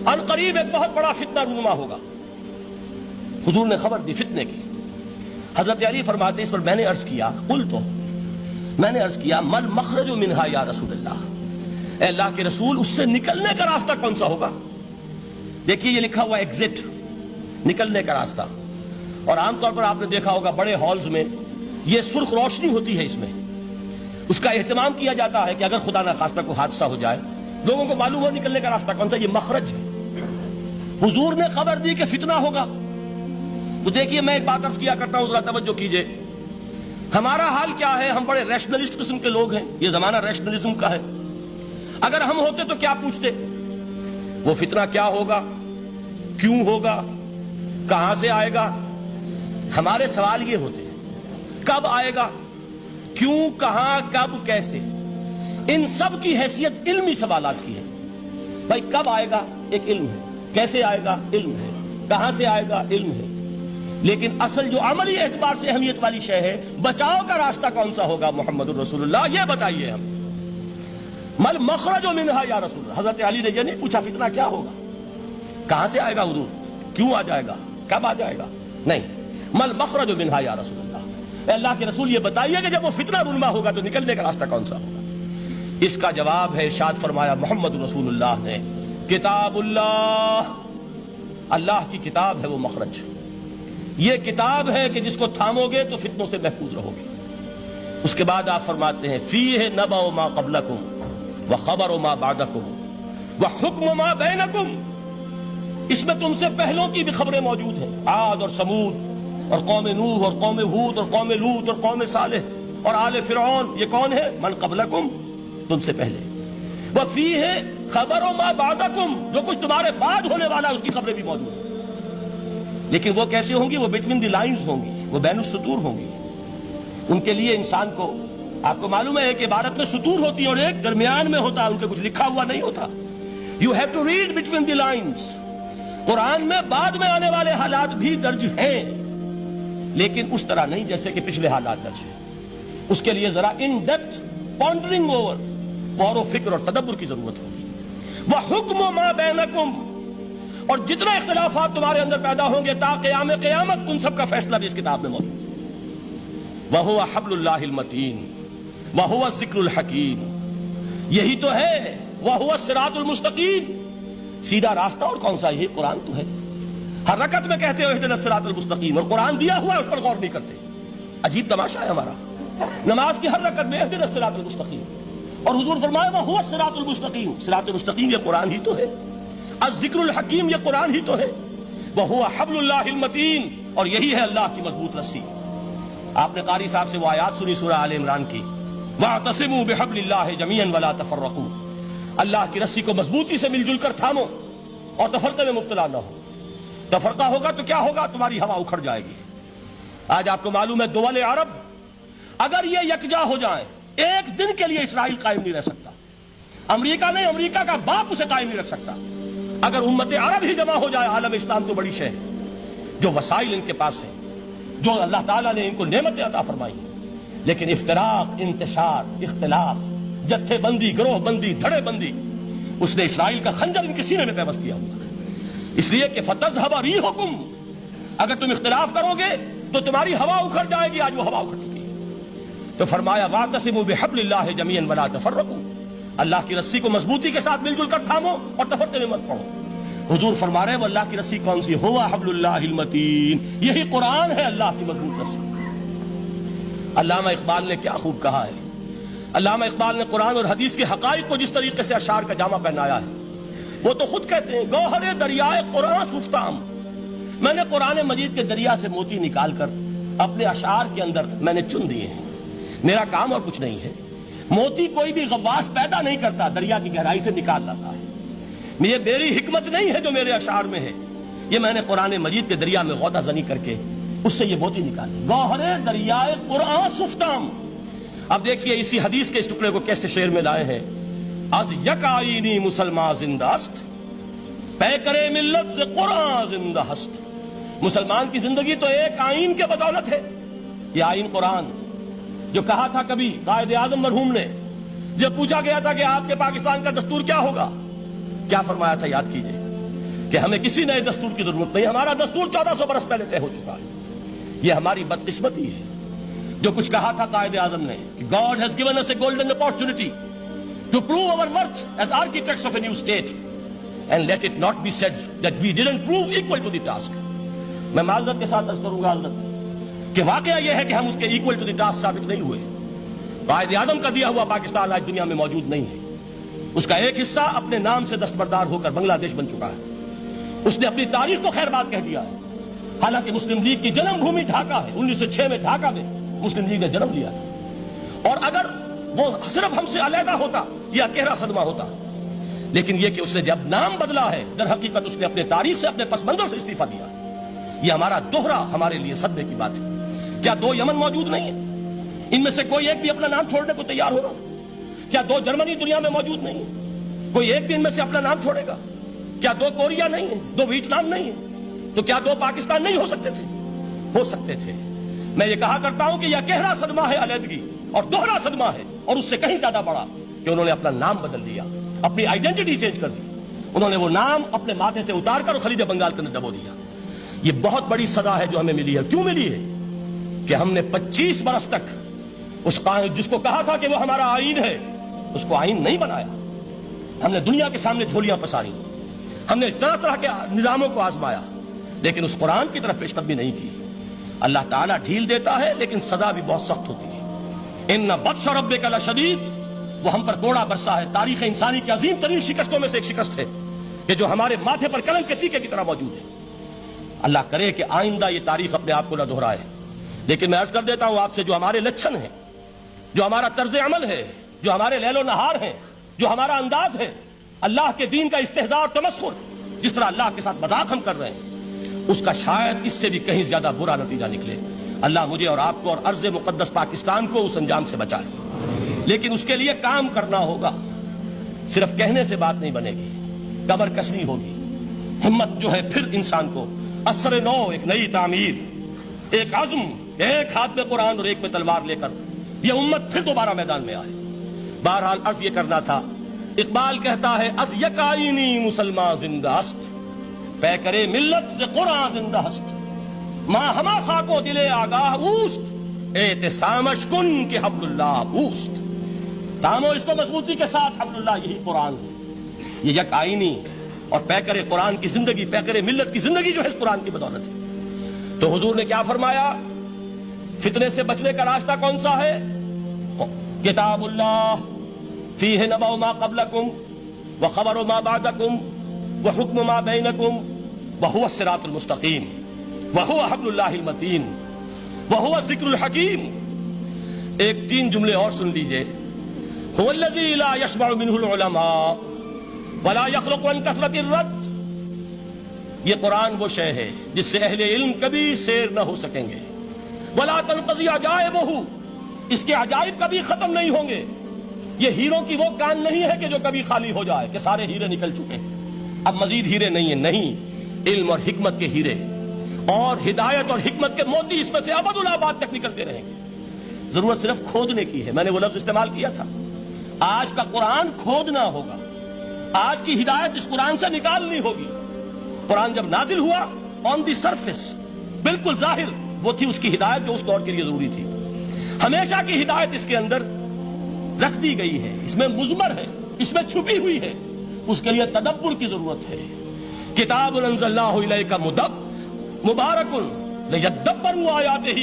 ان قریب ایک بہت بڑا فتنہ رونما ہوگا۔ حضور نے خبر دی فتنے کی۔ حضرت علی فرماتے اس پر میں نے عرض کیا، میں نے عرض کیا مل مخرج منہا یا رسول اللہ، اے اللہ کے رسول اس سے نکلنے کا راستہ کون سا ہوگا؟ دیکھیے یہ لکھا ہوا ایگزٹ، نکلنے کا راستہ، اور عام طور پر آپ نے دیکھا ہوگا بڑے ہالز میں یہ سرخ روشنی ہوتی ہے، اس میں اس کا اہتمام کیا جاتا ہے کہ اگر خدا نہ خواستہ کوئی حادثہ ہو جائے لوگوں کو معلوم ہو نکلنے کا راستہ کون سا، یہ مخرج ہے۔ حضور نے خبر دی کہ فتنہ ہوگا۔ تو دیکھیے میں ایک بات عرض کیا کرتا ہوں، ذرا توجہ کیجئے، ہمارا حال کیا ہے؟ ہم بڑے ریشنلسٹ قسم کے لوگ ہیں، یہ زمانہ ریشنلزم کا ہے۔ اگر ہم ہوتے تو کیا پوچھتے؟ وہ فتنہ کیا ہوگا، کیوں ہوگا، کہاں سے آئے گا؟ ہمارے سوال یہ ہوتے ہیں، کب آئے گا، کیوں، کہاں، کب، کیسے؟ ان سب کی حیثیت علمی سوالات کی ہے۔ بھائی کب آئے گا ایک علم ہے، کیسے آئے گا علم ہے، کہاں سے آئے گا علم ہے، لیکن اصل جو عملی اعتبار سے اہمیت والی شے ہے، بچاؤ کا راستہ کون سا ہوگا محمد الرسول اللہ، یہ بتائیے ہم۔ مل مخرج منہا یا رسول اللہ، حضرت علی نے یہ نہیں پوچھا فتنہ کیا ہوگا، کہاں سے آئے گا حضور، کیوں آ جائے گا، کب آ جائے گا، نہیں، مل مخرج منہا یا رسول اللہ، اے اللہ کے رسول یہ بتائیے کہ جب وہ فتنہ رونما ہوگا تو نکلنے کا راستہ کون سا ہوگا؟ اس کا جواب ہے، ارشاد فرمایا محمد رسول اللہ نے، کتاب اللہ، اللہ کی کتاب ہے وہ مخرج، یہ کتاب ہے کہ جس کو تھامو گے تو فتنوں سے محفوظ رہو گے۔ اس کے بعد آپ فرماتے ہیں فیہ نبأ ما قبلکم وخبر ما بعدکم وحکم ما بینکم، اس میں تم سے پہلوں کی بھی خبریں موجود ہیں، عاد اور سمود اور قوم نوح اور قوم ہود اور قوم لوط اور قوم صالح اور آل فرعون، یہ کون ہے؟ من قبلکم، تم سے پہلے، وفیہ خبر ما بعدکم، جو کچھ تمہارے بعد ہونے والا ہے اس کی خبریں بھی موجود ہیں، لیکن وہ کیسے ہوں گی؟ وہ بٹوین دی لائنز ہوں گی، وہ بین السطور ہوں گی۔ ان کے لیے انسان کو، آپ کو معلوم ہے ایک عبارت میں سطور ہوتی ہے اور ایک درمیان میں ہوتا ہے، ان کے کچھ لکھا ہوا نہیں ہوتا۔ You have to read between the lines. قرآن میں بعد میں آنے والے حالات بھی درج ہیں، لیکن اس طرح نہیں جیسے کہ پچھلے حالات درج ہیں۔ اس کے لیے ذرا ان ڈیپتھ پونڈرنگ اوور، غور و فکر اور تدبر کی ضرورت ہوگی۔ وَحُکْمُ مَا بَيْنَكُمْ، اور جتنے اختلافات تمہارے اندر پیدا ہوں گے تا قیام قیامت، ان سب کا فیصلہ بھی اس کتاب میں موجود ہے۔ وَهُوَ حَبْلُ اللَّهِ الْمَتِينُ وَهُوَ الذِّكْرُ الْحَكِيمُ، یہی تو ہے، وَهُوَ الصِّرَاطُ الْمُسْتَقِيمُ، سیدھا راستہ، اور کون سا؟ یہی قرآن تو ہے۔ ہر رکعت میں کہتے ہو اهْدِنَا الصِّرَاطَ الْمُسْتَقِيمُ، اور قرآن دیا ہوا ہے اس پر غور نہیں کرتے۔ عجیب تماشا ہے ہمارا، نماز کی ہر رکعت میں اهْدِنَا الصِّرَاطَ الْمُسْتَقِيمُ، اور حضور فرمایا وَهُوَ الصِّرَاطُ الْمُسْتَقِيمُ، صراط مستقیم یہ قرآن ہی تو ہے، الذکر الحکیم یہ قرآن ہی تو ہے، وَهُوَ حَبْلُ اللَّهِ الْمَتِينُ، اور یہی ہے اللہ کی مضبوط رسی۔ آپ نے قاری صاحب سے وہ آیات سنی سورہ آل عمران کی، وَاعْتَصِمُوا بِحَبْلِ اللَّهِ جَمِيعًا وَلَا تَفَرَّقُوا، اللہ کی رسی کو مضبوطی سے مل جل کر تھامو اور تفرقے میں مبتلا نہ ہو۔ تفرقہ ہوگا تو کیا ہوگا؟ تمہاری ہوا اکھڑ جائے گی۔ آج آپ کو معلوم ہے دول عرب اگر یہ یکجا ہو جائیں، ایک دن کے لیے اسرائیل قائم نہیں رہ سکتا، امریکہ نہیں، امریکہ کا باپ اسے قائم نہیں رکھ سکتا۔ اگر امت عرب ہی جمع ہو جائے، عالم اسلام تو بڑی شے ہے، جو وسائل ان کے پاس ہیں، جو اللہ تعالیٰ نے ان کو نعمتیں عطا فرمائی، لیکن افتراق، انتشار، اختلاف، جتھے بندی، گروہ بندی، دھڑے بندی، اس نے اسرائیل کا خنجر ان کے سینے میں پیوست کیا ہوا، اس لیے کہ فَتَذْهَبَ رِيحُكُمْ، اگر تم اختلاف کرو گے تو تمہاری ہوا اکھڑ جائے گی۔ آج وہ ہوا اکھڑ چکی ہے۔ تو فرمایا وَاعْتَصِمُوا بِحَبْلِ اللَّهِ جَمِيعًا وَلَا تَفَرَّقُوا، اللہ کی رسی کو مضبوطی کے ساتھ مل جل کر تھامو اور تفرقے میں مت پڑو۔ حضور فرما رہے ہیں وہ اللہ کی رسی کون سی؟ ہوا حبل اللہ المتین، یہی قرآن ہے اللہ کی مضبوط رسی۔ علامہ اقبال نے کیا خوب کہا ہے، علامہ اقبال نے قرآن اور حدیث کے حقائق کو جس طریقے سے اشعار کا جامہ پہنایا ہے، وہ تو خود کہتے ہیں گوہر دریائے قرآن سفتام، میں نے قرآن مجید کے دریا سے موتی نکال کر اپنے اشعار کے اندر میں نے چن دیے ہیں، میرا کام اور کچھ نہیں ہے۔ موتی کوئی بھی غواص پیدا نہیں کرتا، دریا کی گہرائی سے نکال لاتا ہے۔ یہ میری حکمت نہیں ہے جو میرے اشعار میں ہے، یہ میں نے قرآن مجید کے دریا میں غوطہ زنی کر کے اس سے یہ موتی نکالی۔ گوہر دریائے قرآن سفتام۔ اب دیکھیے اسی حدیث کے اس ٹکڑے کو کیسے شعر میں لائے ہیں۔ از یک آئینی مسلمان زندہ است، پیکرے ملت سے قرآن زندہ ہست۔ مسلمان کی زندگی تو ایک آئین کے بدولت ہے، یہ آئین قرآن، جو کہا تھا کبھی قائد اعظم مرحوم نے، جب پوچھا گیا تھا کہ آپ کے پاکستان کا دستور کیا ہوگا، کیا فرمایا تھا؟ یاد کیجئے، کہ ہمیں کسی نئے دستور کی ضرورت نہیں. ہمارا دستور 1400 برس پہلے طے ہو چکا ہے. یہ ہماری بدقسمتی ہے. جو کچھ کہا تھا قائد اعظم نے کہ God has given us a golden opportunity to prove our worth as architects of a new state, and let it not be said that we didn't prove equal to the task. میں معذرت کے ساتھ عرض کروں گا حضرت کہ واقعہ یہ ہے کہ ہم اس کے equal to the task ثابت نہیں ہوئے. قائد اعظم کا دیا ہوا پاکستان آج دنیا میں موجود نہیں ہے. اس کا ایک حصہ اپنے نام سے دستبردار ہو کر بنگلہ دیش بن چکا ہے. اس نے اپنی تاریخ کو خیر بات کہہ دیا ہے. حالانکہ مسلم لیگ کی جنم بھومی ڈھاکہ ہے. 1906 میں ڈھاکہ میں مسلم لیگ نے جنم لیا تھا. اور اگر وہ صرف ہم سے علیحدہ ہوتا یہ اکیلا صدمہ ہوتا. لیکن یہ کہ اس نے جب نام بدلا ہے در حقیقت اس نے اپنے تاریخ سے اپنے پس منظر سے استعفیٰ دیا. یہ ہمارا دوہرا ہمارے لیے صدمے کی بات ہے. کیا 2 یمن موجود نہیں ہیں؟ ان میں سے کوئی ایک بھی اپنا نام چھوڑنے کو تیار ہو رہا؟ کیا 2 جرمنی دنیا میں موجود نہیں ہیں؟ کوئی ایک بھی ان میں سے اپنا نام چھوڑے گا؟ کیا 2 کوریا نہیں ہیں؟ 2 ویتنام نہیں ہیں؟ تو کیا 2 پاکستان نہیں ہو سکتے تھے؟ ہو سکتے تھے. میں یہ کہا کرتا ہوں کہ یہ گہرا صدمہ ہے علیحدگی اور دوہرا صدمہ ہے, اور اس سے کہیں زیادہ بڑا کہ انہوں نے اپنا نام بدل دیا, اپنی آئیڈینٹی چینج کر دی. انہوں نے وہ نام اپنے ماتھے سے اتار کر خلیج بنگال کے اندر دبو دیا. یہ بہت بڑی سزا ہے جو ہمیں ملی ہے. کیوں ملی ہے؟ کہ ہم نے 25 برس تک اس قائد جس کو کہا تھا کہ وہ ہمارا آئین ہے اس کو آئین نہیں بنایا. ہم نے دنیا کے سامنے جھولیاں پساری, ہم نے طرح طرح کے نظاموں کو آزمایا, لیکن اس قرآن کی طرف پیش قدمی نہیں کی. اللہ تعالیٰ ڈھیل دیتا ہے لیکن سزا بھی بہت سخت ہوتی ہے. ان بطش ربک لشدید, وہ ہم پر کوڑا برسا ہے. تاریخ انسانی کی عظیم ترین شکستوں میں سے ایک شکست ہے کہ جو ہمارے ماتھے پر قلم کے ٹیکے کی طرح موجود ہے. اللہ کرے کہ آئندہ یہ تاریخ اپنے آپ کو نہ دہرائے. لیکن میں عرض کر دیتا ہوں آپ سے, جو ہمارے لچھن ہیں, جو ہمارا طرز عمل ہے, جو ہمارے لیل و نہار ہیں, جو ہمارا انداز ہے, اللہ کے دین کا استہزاء اور تمسخر, جس طرح اللہ کے ساتھ مذاق ہم کر رہے ہیں, اس کا شاید اس سے بھی کہیں زیادہ برا نتیجہ نکلے. اللہ مجھے اور آپ کو اور ارض مقدس پاکستان کو اس انجام سے بچائے. لیکن اس کے لیے کام کرنا ہوگا. صرف کہنے سے بات نہیں بنے گی, کمر کسنی ہوگی. ہمت جو ہے پھر انسان کو اثر نو, ایک نئی تعمیر, ایک عزم, ایک ہاتھ میں قرآن اور ایک میں تلوار لے کر یہ امت پھر دوبارہ میدان میں آئے. بہرحال عرض یہ کرنا تھا. اقبال کہتا ہے از یک آئینی مسلمان زندہ است, پے کرے ملت قرآن زندہ ہست, ماں ہما خاک و دل آگاہ اوست, اعتصامش کن کہ حبل اللہ اوست. تامو اس کو مضبوطی کے ساتھ, حبل اللہ یہی قرآن ہے. یہ یک آئینی اور پیکر قرآن کی زندگی, پیکر ملت کی زندگی جو ہے اس قرآن کی بدولت ہے. تو حضور نے کیا فرمایا؟ فتنے سے بچنے کا راستہ کون سا ہے؟ کتاب اللہ فیہ نبأ ما قبلکم وخبر ما بعدکم وحکم ما بینکم وہو الصراط المستقیم وہو حبل اللہ المتین وہو الذکر الحکیم. ایک 3 جملے اور سن لیجئے. هو الذی لا یشبع منہ العلماء ولا یخلق عن کثرت الرد. یہ قرآن وہ شے ہے جس سے اہل علم کبھی سیر نہ ہو سکیں گے. ولا تنقضی عجائبہ, اس کے عجائب کبھی ختم نہیں ہوں گے. یہ ہیروں کی وہ کان نہیں ہے کہ جو کبھی خالی ہو جائے کہ سارے ہیرے نکل چکے, اب مزید ہیرے نہیں ہیں. نہیں, علم اور حکمت کے ہیرے اور ہدایت اور حکمت کے موتی اس میں سے ابد الآباد تک نکلتے رہیں گے. ضرورت صرف کھودنے کی ہے. میں نے وہ لفظ استعمال کیا تھا. آج کا قرآن کھودنا ہوگا. آج کی ہدایت اس قرآن سے نکالنی ہوگی. قرآن جب نازل ہوا آن دی سرفیس, بالکل ظاہر وہ تھی اس کی ہدایت جو اس دور کے لیے ضروری تھی. ہمیشہ کی ہدایت اس کے اندر رکھ دی گئی ہے, اس میں مضمر ہے, اس میں چھپی ہوئی ہے. اس کے لیے تدبر کی ضرورت ہے. کتاب انزلناہ الیک مبارک لیدبروا آیاتہ